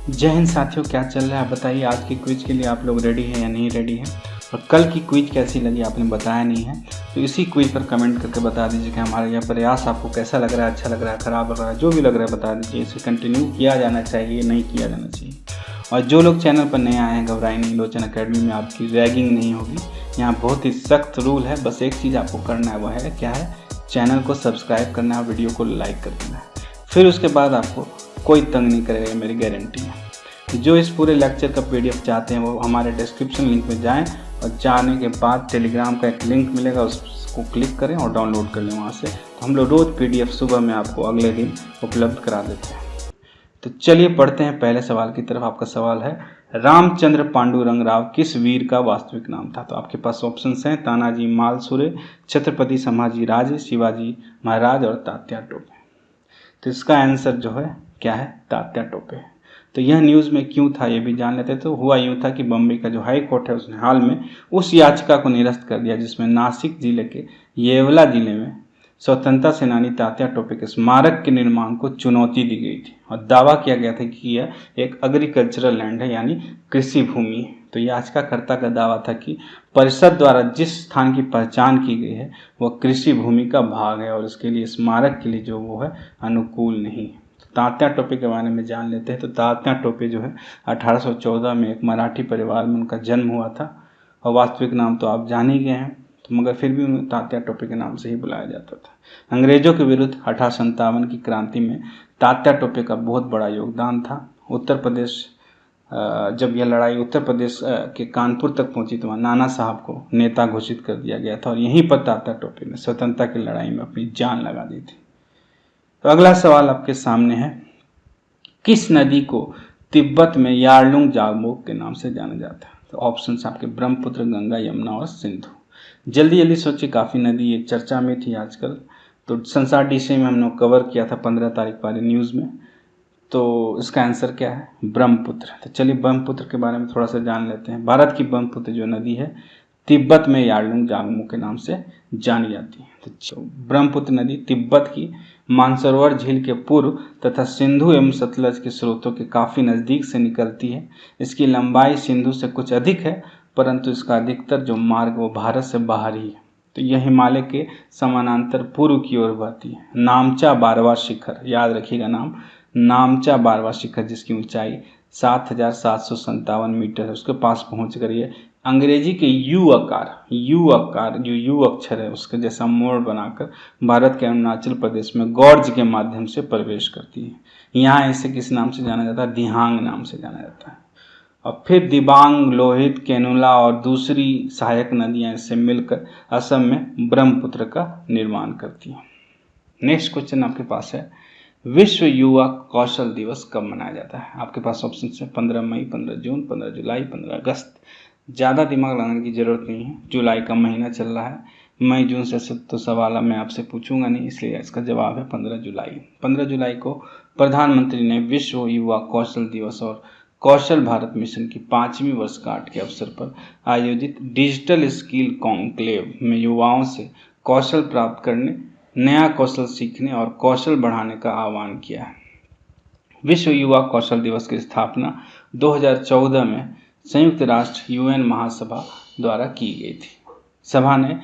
जय हिंद साथियों, क्या चल रहा है बताइए। आज की क्विज के लिए आप लोग रेडी हैं या नहीं रेडी हैं, और कल की क्विज कैसी लगी आपने बताया नहीं है, तो इसी क्विज पर कमेंट करके बता दीजिए कि हमारा यह प्रयास आपको कैसा लग रहा है, अच्छा लग रहा है, ख़राब लग रहा है, जो भी लग रहा है बता दीजिए। इसे कंटिन्यू किया जाना चाहिए, नहीं किया जाना चाहिए। और जो लोग चैनल पर नए आए हैं, घबराए नहीं, लोचन अकेडमी में आपकी रैगिंग नहीं होगी। यहाँ बहुत ही सख्त रूल है, बस एक चीज़ आपको करना है, वह है क्या है, चैनल को सब्सक्राइब करना है, वीडियो को लाइक कर देना है। फिर उसके बाद आपको कोई तंग नहीं करेगा, मेरी गारंटी है। जो इस पूरे लेक्चर का पीडीएफ चाहते हैं वो हमारे डिस्क्रिप्शन लिंक में जाएं, और जाने के बाद टेलीग्राम का एक लिंक मिलेगा, उसको क्लिक करें और डाउनलोड कर लें वहाँ से। तो हम लोग रोज़ पीडीएफ सुबह में आपको अगले दिन उपलब्ध करा देते हैं। तो चलिए पढ़ते हैं पहले सवाल की तरफ। आपका सवाल है, रामचंद्र पांडुरंग राव किस वीर का वास्तविक नाम था? तो आपके पास ऑप्शंस हैं, तानाजी मालसुरे, छत्रपति संभाजी राजे, शिवाजी महाराज और तात्या टोपे। तो इसका आंसर जो है क्या है, तात्या टोपे। तो यह न्यूज़ में क्यों था ये भी जान लेते। तो हुआ यूँ था कि बम्बई का जो हाई कोर्ट है उसने हाल में उस याचिका को निरस्त कर दिया जिसमें नासिक जिले के येवला जिले में स्वतंत्रता सेनानी तात्या टोपे के स्मारक के निर्माण को चुनौती दी गई थी, और दावा किया गया था कि यह एक एग्रीकल्चरल लैंड है, यानी कृषि भूमि है। तो याचिकाकर्ता का दावा था कि परिषद द्वारा जिस स्थान की पहचान की गई है वह कृषि भूमि का भाग है, और इसके लिए स्मारक के लिए जो वो है अनुकूल नहीं है। तात्या टोपे के बारे में जान लेते हैं। तो तात्या टोपे जो है 1814 में एक मराठी परिवार में उनका जन्म हुआ था, और वास्तविक नाम तो आप जान ही गए हैं, तो मगर फिर भी उन्हें तात्या टोपे के नाम से ही बुलाया जाता था। अंग्रेजों के विरुद्ध 1857 की क्रांति में तात्या टोपे का बहुत बड़ा योगदान था। उत्तर प्रदेश जब यह लड़ाई उत्तर प्रदेश के कानपुर तक पहुंची तो वहाँ नाना साहब को नेता घोषित कर दिया गया था, और यहीं पर तात्या टोपे ने स्वतंत्रता की लड़ाई में अपनी जान लगा दी थी। तो अगला सवाल आपके सामने है, किस नदी को तिब्बत में यारलुंग जागमोक के नाम से जाना जाता है? तो ऑप्शंस आपके ब्रह्मपुत्र, गंगा, यमुना और सिंधु। जल्दी जल्दी सोचिए, काफ़ी नदी ये चर्चा में थी आजकल। तो संसार डीसी में हमने कवर किया था 15 तारीख वाले न्यूज़ में। तो इसका आंसर क्या है, ब्रह्मपुत्र। तो चलिए ब्रह्मपुत्र के बारे में थोड़ा सा जान लेते हैं। भारत की ब्रह्मपुत्र जो नदी है तिब्बत में यारलुंग जागमोक के नाम से जानी जाती है। तो ब्रह्मपुत्र नदी तिब्बत की मानसरोवर झील के पूर्व तथा सिंधु एवं सतलज के स्रोतों के काफ़ी नज़दीक से निकलती है। इसकी लंबाई सिंधु से कुछ अधिक है, परंतु इसका अधिकतर जो मार्ग वो भारत से बाहर ही है। तो यह हिमालय के समानांतर पूर्व की ओर बहती है। नामचा बारवा शिखर, याद रखिएगा नाम, नामचा बारवा शिखर, जिसकी ऊंचाई 7,757 मीटर है, उसके पास पहुँच कर ये अंग्रेजी के यू आकार जो यू अक्षर है उसके जैसा मोड़ बनाकर भारत के अरुणाचल प्रदेश में गॉर्ज के माध्यम से प्रवेश करती है। यहाँ इसे किस नाम से जाना जाता है, दिहांग नाम से जाना जाता है। और फिर दिबांग, लोहित, केनुला और दूसरी सहायक नदियाँ इससे मिलकर असम में ब्रह्मपुत्र का निर्माण करती हैं। नेक्स्ट क्वेश्चन आपके पास है, विश्व युवा कौशल दिवस कब मनाया जाता है? आपके पास ऑप्शन है 15 मई, 15 जून, 15 जुलाई, 15 अगस्त। ज़्यादा दिमाग लगाने की ज़रूरत नहीं है, जुलाई का महीना चल रहा है। मई जून से तो सवाल मैं आपसे पूछूंगा नहीं, इसलिए इसका जवाब है 15 जुलाई। 15 जुलाई को प्रधानमंत्री ने विश्व युवा कौशल दिवस और कौशल भारत मिशन की 5वीं वर्षगांठ के अवसर पर आयोजित डिजिटल स्किल कॉन्क्लेव में युवाओं से कौशल प्राप्त करने, नया कौशल सीखने और कौशल बढ़ाने का आह्वान किया है। विश्व युवा कौशल दिवस की स्थापना 2014 में संयुक्त राष्ट्र यूएन महासभा द्वारा की गई थी। सभा ने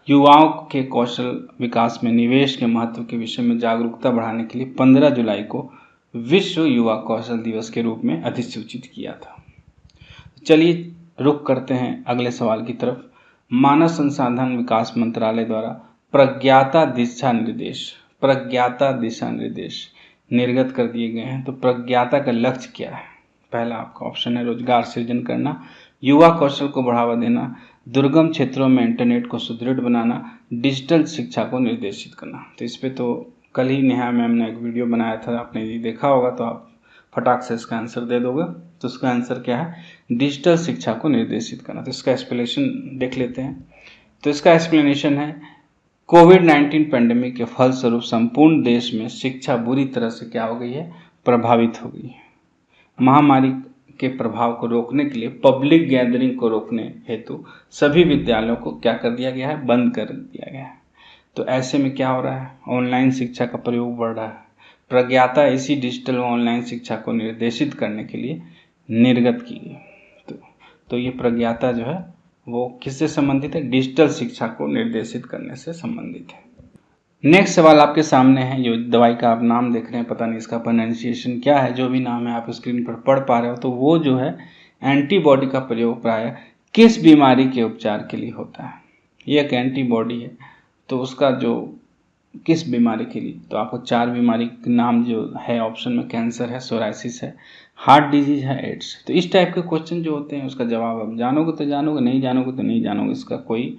युवाओं के कौशल विकास में निवेश के महत्व के विषय में जागरूकता बढ़ाने के लिए 15 जुलाई को विश्व युवा कौशल दिवस के रूप में अधिसूचित किया था। चलिए रुक करते हैं अगले सवाल की तरफ। मानव संसाधन विकास मंत्रालय द्वारा प्रज्ञाता दिशा निर्देश निर्गत कर दिए गए हैं। तो प्रज्ञाता का लक्ष्य क्या है? पहला आपका ऑप्शन है रोजगार सृजन करना, युवा कौशल को बढ़ावा देना, दुर्गम क्षेत्रों में इंटरनेट को सुदृढ़ बनाना, डिजिटल शिक्षा को निर्देशित करना। तो इस पे तो कल ही नेहा मैम ने एक वीडियो बनाया था, आपने ये देखा होगा, तो आप फटाक से इसका आंसर दे दोगे। तो इसका आंसर क्या है, डिजिटल शिक्षा को निर्देशित करना। तो इसका एक्सप्लेनेशन देख लेते हैं। तो इसका एक्सप्लेनेशन है, कोविड-19 पैंडेमिक के फलस्वरूप संपूर्ण देश में शिक्षा बुरी तरह से क्या हो गई है, प्रभावित हो गई है। महामारी के प्रभाव को रोकने के लिए पब्लिक गैदरिंग को रोकने हेतु सभी विद्यालयों को क्या कर दिया गया है, बंद कर दिया गया है। तो ऐसे में क्या हो रहा है, ऑनलाइन शिक्षा का प्रयोग बढ़ रहा है। प्रज्ञाता इसी डिजिटल व ऑनलाइन शिक्षा को निर्देशित करने के लिए निर्गत की गई। तो ये प्रज्ञाता जो है वो किससे संबंधित है? डिजिटल शिक्षा को निर्देशित करने से संबंधित है। नेक्स्ट सवाल आपके सामने है। जो दवाई का आप नाम देख रहे हैं, पता नहीं इसका प्रोनाउंसिएशन क्या है, जो भी नाम है आप स्क्रीन पर पढ़ पा रहे हो, तो वो जो है एंटीबॉडी का प्रयोग प्रायः किस बीमारी के उपचार के लिए होता है? ये एक एंटीबॉडी है, तो उसका जो किस बीमारी के लिए, तो आपको 4 बीमारी के नाम जो है ऑप्शन में, कैंसर है, सोराइसिस है, हार्ट डिजीज है, एड्स। तो इस टाइप के क्वेश्चन जो होते हैं उसका जवाब आप जानोगे तो जानोगे, नहीं जानोगे तो नहीं जानोगे। इसका कोई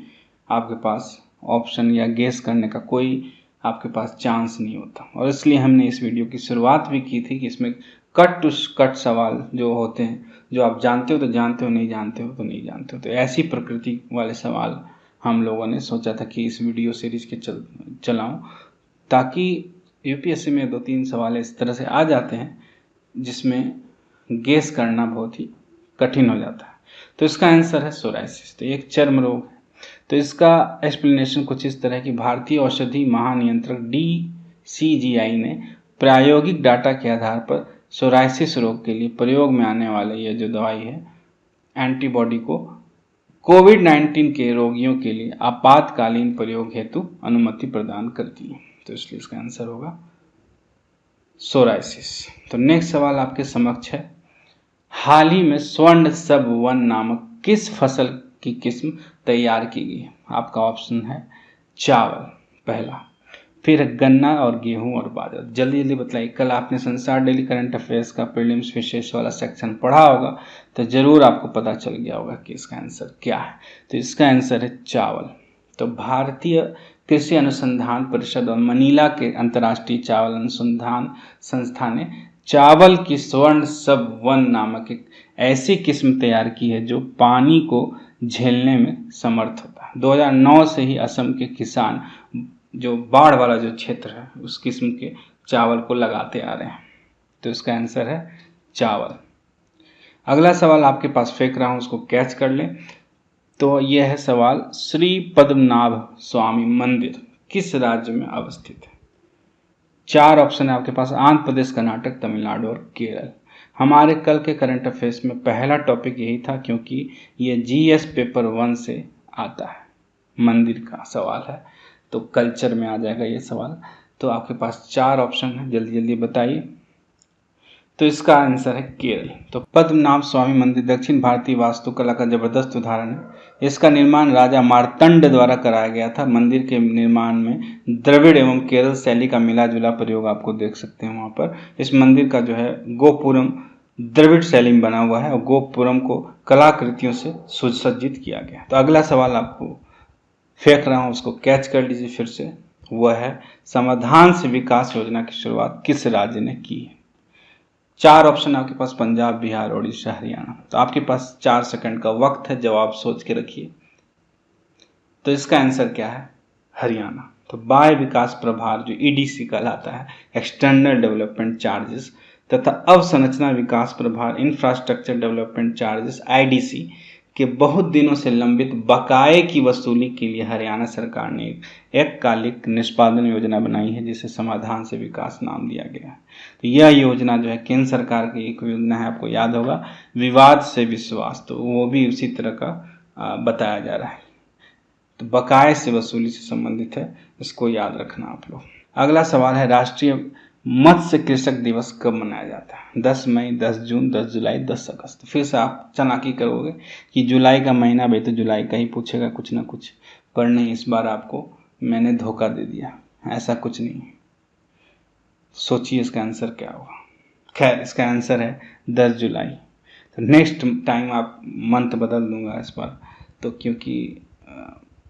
आपके पास ऑप्शन या गेस करने का कोई आपके पास चांस नहीं होता। और इसलिए हमने इस वीडियो की शुरुआत भी की थी कि इसमें कट टू कट सवाल जो होते हैं, जो आप जानते हो तो जानते हो, नहीं जानते हो तो नहीं जानते हो। तो ऐसी प्रकृति वाले सवाल हम लोगों ने सोचा था कि इस वीडियो सीरीज के चलाऊं, ताकि यूपीएससी में 2-3 सवाल इस तरह से आ जाते हैं जिसमें गेस करना बहुत ही कठिन हो जाता है। तो इसका आंसर है सोराइसिस। तो एक चर्म रोग है। तो इसका एक्सप्लेनेशन कुछ इस तरह की, भारतीय औषधि महानियंत्रक DCGI ने प्रायोगिक डाटा के आधार पर सोराइसिस रोग के लिए प्रयोग में आने वाले यह जो दवाई है एंटीबॉडी को कोविड-19 के रोगियों के लिए आपातकालीन प्रयोग हेतु अनुमति प्रदान करती है। तो इसलिए इसका आंसर होगा सोराइसिस। तो नेक्स्ट सवाल आपके समक्ष है। हाल ही में स्वर्ण सब 1 नामक किस फसल की किस्म तैयार की गई? आपका ऑप्शन है चावल पहला, फिर गन्ना और गेहूं और बाजरा। जल्दी जल्दी बताइए। कल आपने संसार डेली करंट अफेयर्स का प्रीलिम्स विशेष वाला सेक्शन पढ़ा होगा, तो जरूर आपको पता चल गया होगा कि इसका आंसर क्या है। तो इसका आंसर है चावल। तो भारतीय कृषि अनुसंधान परिषद और मनीला के अंतर्राष्ट्रीय चावल अनुसंधान संस्थान ने चावल की स्वर्ण सब 1 नामक एक ऐसी किस्म तैयार की है जो पानी को झेलने में समर्थ होता है। 2009 से ही असम के किसान जो बाढ़ वाला जो क्षेत्र है उस किस्म के चावल को लगाते आ रहे हैं। तो इसका आंसर है चावल। अगला सवाल आपके पास फेंक रहा हूं, उसको कैच कर लें। तो यह है सवाल, श्री पद्मनाभ स्वामी मंदिर किस राज्य में अवस्थित है? 4 ऑप्शन है आपके पास, आंध्र प्रदेश, कर्नाटक, तमिलनाडु और केरल। हमारे कल के करंट अफेयर्स में पहला टॉपिक यही था, क्योंकि ये GS पेपर 1 से आता है, मंदिर का सवाल है, तो कल्चर में आ जाएगा ये सवाल। तो आपके पास 4 ऑप्शन है, जल्दी जल्दी बताइए। तो इसका आंसर है केरल। तो पद्मनाभ स्वामी मंदिर दक्षिण भारतीय वास्तुकला का जबरदस्त उदाहरण है। इसका निर्माण राजा मार्तंड द्वारा कराया गया था। मंदिर के निर्माण में द्रविड़ एवं केरल शैली का मिला जुला प्रयोग आपको देख सकते हैं वहाँ पर। इस मंदिर का जो है गोपुरम द्रविड़ शैली में बना हुआ है और गोपुरम को कलाकृतियों से सुसज्जित किया गया। तो अगला सवाल आपको फेंक रहा हूँ, उसको कैच कर लीजिए फिर से। वह है, समाधान से विकास योजना की शुरुआत किस राज्य ने की है? 4 ऑप्शन आपके पास, पंजाब, बिहार, ओडिशा, हरियाणा। तो आपके पास 4 सेकंड का वक्त है, जवाब सोच के रखिए। तो इसका आंसर क्या है? हरियाणा। तो बाह्य विकास प्रभार जो EDC कहलाता है, एक्सटर्नल डेवलपमेंट चार्जेस, तथा अवसंरचना विकास प्रभार इंफ्रास्ट्रक्चर डेवलपमेंट चार्जेस IDC के बहुत दिनों से लंबित बकाये की वसूली के लिए हरियाणा सरकार ने एक कालिक निष्पादन योजना बनाई है, जिसे समाधान से विकास नाम दिया गया है। तो यह योजना जो है केंद्र सरकार की एक योजना है, आपको याद होगा, विवाद से विश्वास। तो वो भी उसी तरह का बताया जा रहा है। तो बकाये से वसूली से संबंधित है, इसको याद रखना आप लोग। अगला सवाल है, राष्ट्रीय मत्स्य कृषक दिवस कब मनाया जाता है? 10 मई, 10 जून, 10 जुलाई, 10 अगस्त। फिर से आप चालाकी करोगे कि जुलाई का महीना भाई, तो जुलाई का ही पूछेगा कुछ ना कुछ, पर नहीं, इस बार आपको मैंने धोखा दे दिया। ऐसा कुछ नहीं, सोचिए इसका आंसर क्या होगा। खैर, इसका आंसर है 10 जुलाई। तो नेक्स्ट टाइम आप मंथ बदल दूंगा इस बार, तो क्योंकि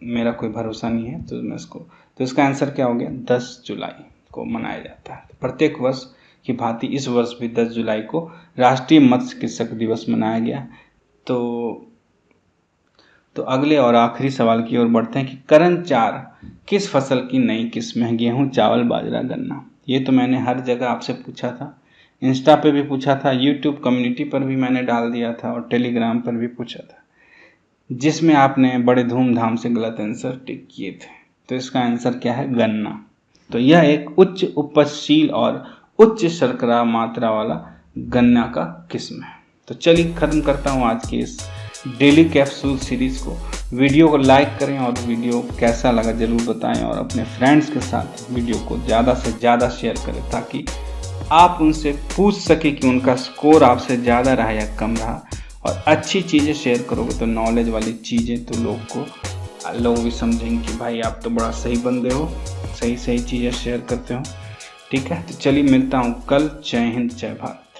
मेरा कोई भरोसा नहीं है, तो मैं इसको, तो इसका आंसर क्या हो गया? 10 जुलाई को मनाया जाता है। प्रत्येक वर्ष की भांति इस वर्ष भी 10 जुलाई को राष्ट्रीय मत्स्य कृषक दिवस मनाया गया। तो अगले और आखिरी सवाल की ओर बढ़ते हैं कि करण 4 किस फसल की नई किस्म है? गेहूं, चावल, बाजरा, गन्ना। ये तो मैंने हर जगह आपसे पूछा था, इंस्टा पे भी पूछा था, यूट्यूब कम्युनिटी पर भी मैंने डाल दिया था और टेलीग्राम पर भी पूछा था, जिसमें आपने बड़े धूमधाम से गलत आंसर टिक किए थे। तो इसका आंसर क्या है? गन्ना। तो यह एक उच्च उपजशील और उच्च शर्करा मात्रा वाला गन्ना का किस्म है। तो चलिए ख़त्म करता हूँ आज की इस डेली कैप्सूल सीरीज़ को। वीडियो को लाइक करें और वीडियो कैसा लगा ज़रूर बताएं, और अपने फ्रेंड्स के साथ वीडियो को ज़्यादा से ज़्यादा शेयर करें ताकि आप उनसे पूछ सके कि उनका स्कोर आपसे ज़्यादा रहा या कम रहा। और अच्छी चीज़ें शेयर करोगे तो नॉलेज वाली चीज़ें तो लोग भी समझेंगे कि भाई आप तो बड़ा सही बंदे हो, सही चीज़ें शेयर करते हो। ठीक है, तो चलिए मिलता हूँ कल। जय हिंद, जय भारत।